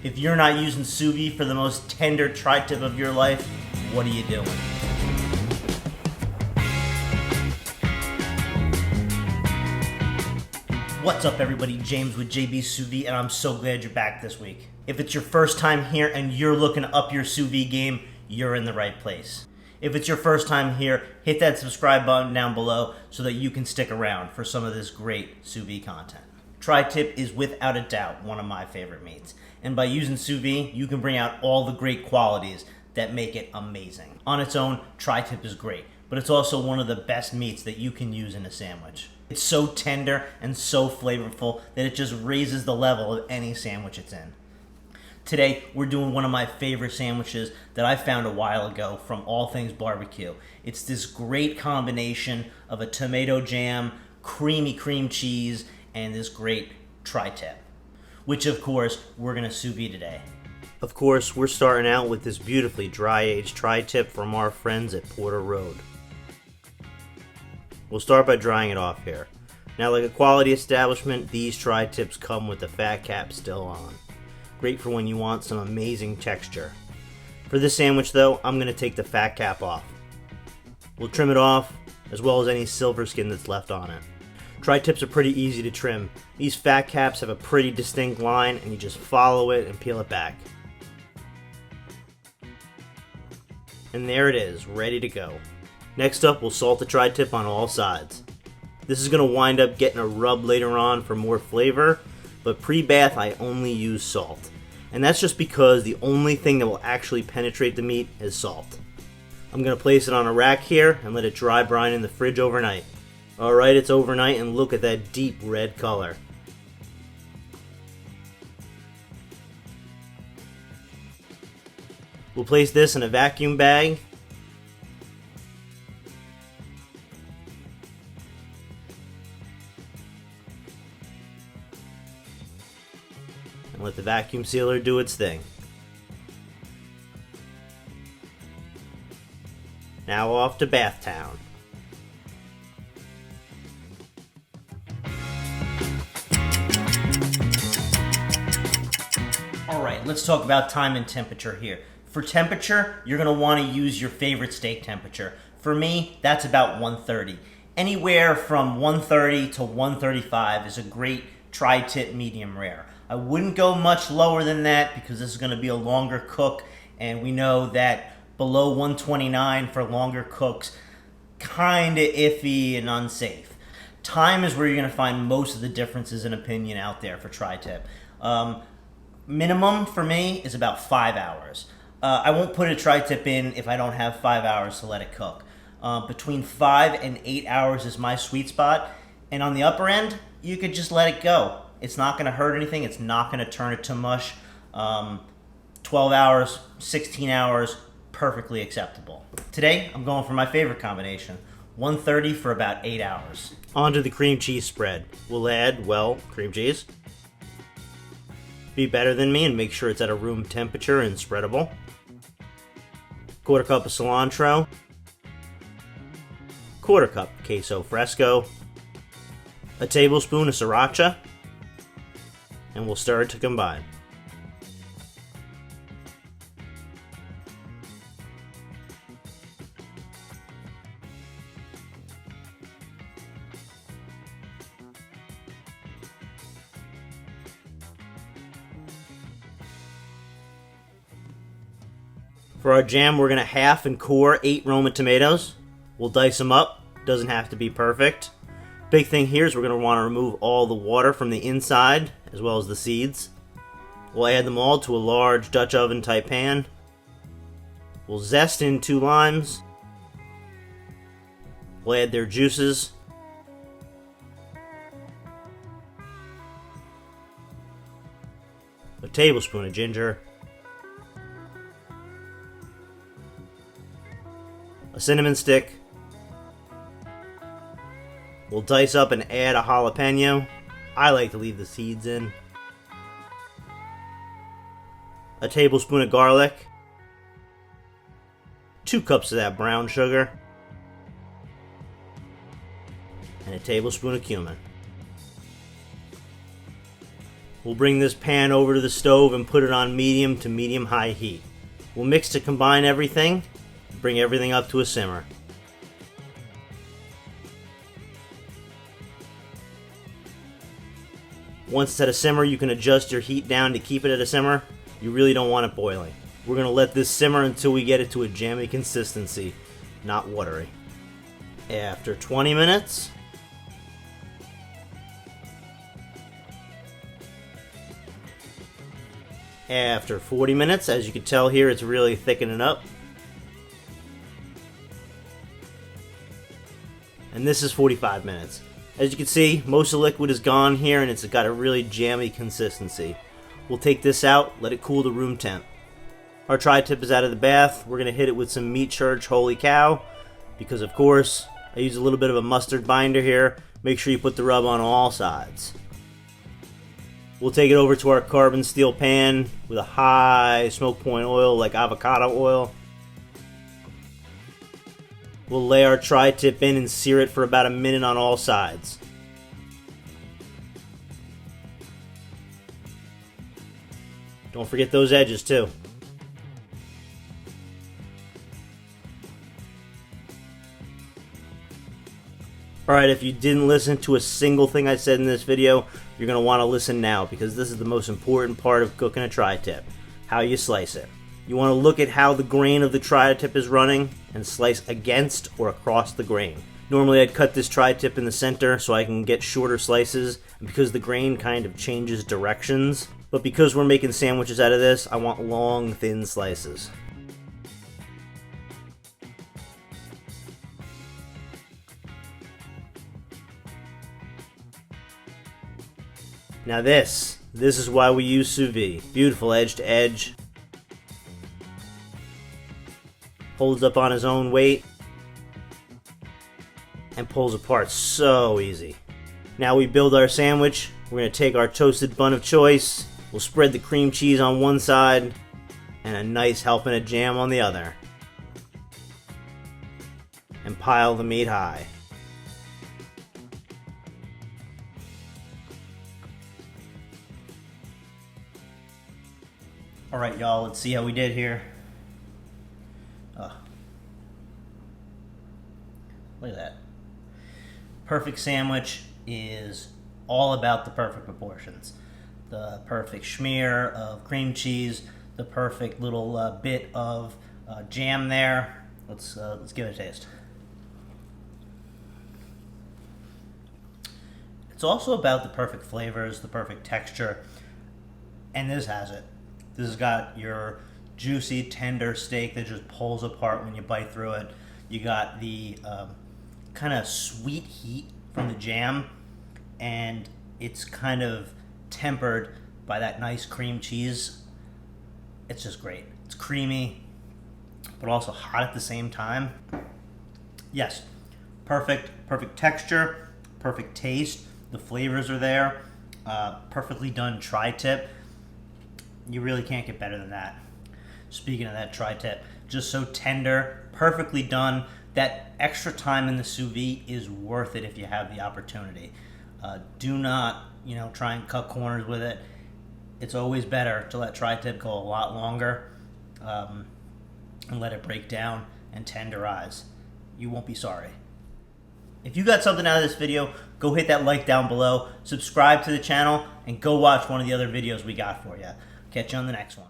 If you're not using sous vide for the most tender tri-tip of your life, what are you doing? What's up everybody, James with JB Sous Vide, and I'm so glad you're back this week. If it's your first time here and you're looking to up your sous vide game, you're in the right place. If it's your first time here, hit that subscribe button down below so that you can stick around for some of this great sous vide content. Tri-tip is without a doubt one of my favorite meats, and by using sous vide, you can bring out all the great qualities that make it amazing. On its own, tri-tip is great, but it's also one of the best meats that you can use in a sandwich. It's so tender and so flavorful that it just raises the level of any sandwich it's in. Today, we're doing one of my favorite sandwiches that I found a while ago from All Things Barbecue. It's this great combination of a tomato jam, creamy cream cheese, and this great tri-tip, which of course we're gonna sous vide today. Of course, we're starting out with this beautifully dry-aged tri-tip from our friends at Porter Road. We'll start by drying it off here. Now, like a quality establishment, these tri-tips come with the fat cap still on. Great for when you want some amazing texture. For this sandwich though, I'm gonna take the fat cap off. We'll trim it off, as well as any silver skin that's left on it. Tri-tips are pretty easy to trim. These fat caps have a pretty distinct line and you just follow it and peel it back. And there it is, ready to go. Next up, we'll salt the tri-tip on all sides. This is going to wind up getting a rub later on for more flavor, but pre-bath I only use salt. And that's just because the only thing that will actually penetrate the meat is salt. I'm going to place it on a rack here and let it dry brine in the fridge overnight. Alright, it's overnight and look at that deep red color. We'll place this in a vacuum bag. And let the vacuum sealer do its thing. Now off to Bath Town. Alright, let's talk about time and temperature here. For temperature, you're going to want to use your favorite steak temperature. For me, that's about 130. Anywhere from 130 to 135 is a great tri-tip medium rare. I wouldn't go much lower than that because this is going to be a longer cook, and we know that below 129 for longer cooks, kind of iffy and unsafe. Time is where you're going to find most of the differences in opinion out there for tri-tip. Minimum for me is about 5 hours. I won't put a tri-tip in if I don't have 5 hours to let it cook. Between 5 and 8 hours is my sweet spot, and on the upper end, you could just let it go. It's not going to hurt anything. It's not going to turn it to mush. 12 hours, 16 hours, perfectly acceptable. Today, I'm going for my favorite combination, 130 for about 8 hours. On to the cream cheese spread. We'll add, well, cream cheese. Be better than me and make sure it's at a room temperature and spreadable. Quarter cup of cilantro. Quarter cup queso fresco. A tablespoon of sriracha. And we'll stir it to combine. For our jam, we're going to half and core 8 Roma tomatoes. We'll dice them up. Doesn't have to be perfect. Big thing here is we're going to want to remove all the water from the inside, as well as the seeds. We'll add them all to a large Dutch oven type pan. We'll zest in 2 limes. We'll add their juices. A tablespoon of ginger. A cinnamon stick. We'll dice up and add a jalapeno. I like to leave the seeds in. A tablespoon of garlic. 2 cups of that brown sugar. And a tablespoon of cumin. We'll bring this pan over to the stove and put it on medium to medium-high heat. We'll mix to combine everything, bring everything up to a simmer. Once it's at a simmer, you can adjust your heat down to keep it at a simmer. You really don't want it boiling. We're going to let this simmer until we get it to a jammy consistency, not watery. After 20 minutes, after 40 minutes, as you can tell here, it's really thickening up. And this is 45 minutes. As you can see, most of the liquid is gone here and it's got a really jammy consistency. We'll take this out, let it cool to room temp. Our tri-tip is out of the bath. We're going to hit it with some Meat Church Holy Cow because, of course, I use a little bit of a mustard binder here. Make sure you put the rub on all sides. We'll take it over to our carbon steel pan with a high smoke point oil like avocado oil. We'll lay our tri-tip in and sear it for about a minute on all sides. Don't forget those edges too. Alright, if you didn't listen to a single thing I said in this video, you're going to want to listen now because this is the most important part of cooking a tri-tip, how you slice it. You want to look at how the grain of the tri-tip is running and slice against or across the grain. Normally I'd cut this tri-tip in the center so I can get shorter slices because the grain kind of changes directions. But because we're making sandwiches out of this, I want long, thin slices. Now this is why we use sous vide. Beautiful edge to edge. Holds up on his own weight. And pulls apart so easy. Now we build our sandwich. We're going to take our toasted bun of choice. We'll spread the cream cheese on one side. And a nice helping of jam on the other. And pile the meat high. Alright y'all, let's see how we did here. Look at that. Perfect sandwich is all about the perfect proportions. The perfect smear of cream cheese, the perfect little bit of jam there. Let's give it a taste. It's also about the perfect flavors, the perfect texture, and this has it. This has got your juicy, tender steak that just pulls apart when you bite through it. You got the kind of sweet heat from the jam, and it's kind of tempered by that nice cream cheese. It's just great. It's creamy, but also hot at the same time. Yes, perfect texture, perfect taste. The flavors are there. Perfectly done tri-tip. You really can't get better than that. Speaking of that tri-tip, just so tender, perfectly done. That extra time in the sous vide is worth it if you have the opportunity. Do not, try and cut corners with it. It's always better to let tri-tip go a lot longer and let it break down and tenderize. You won't be sorry. If you got something out of this video, go hit that like down below, subscribe to the channel, and go watch one of the other videos we got for you. Catch you on the next one.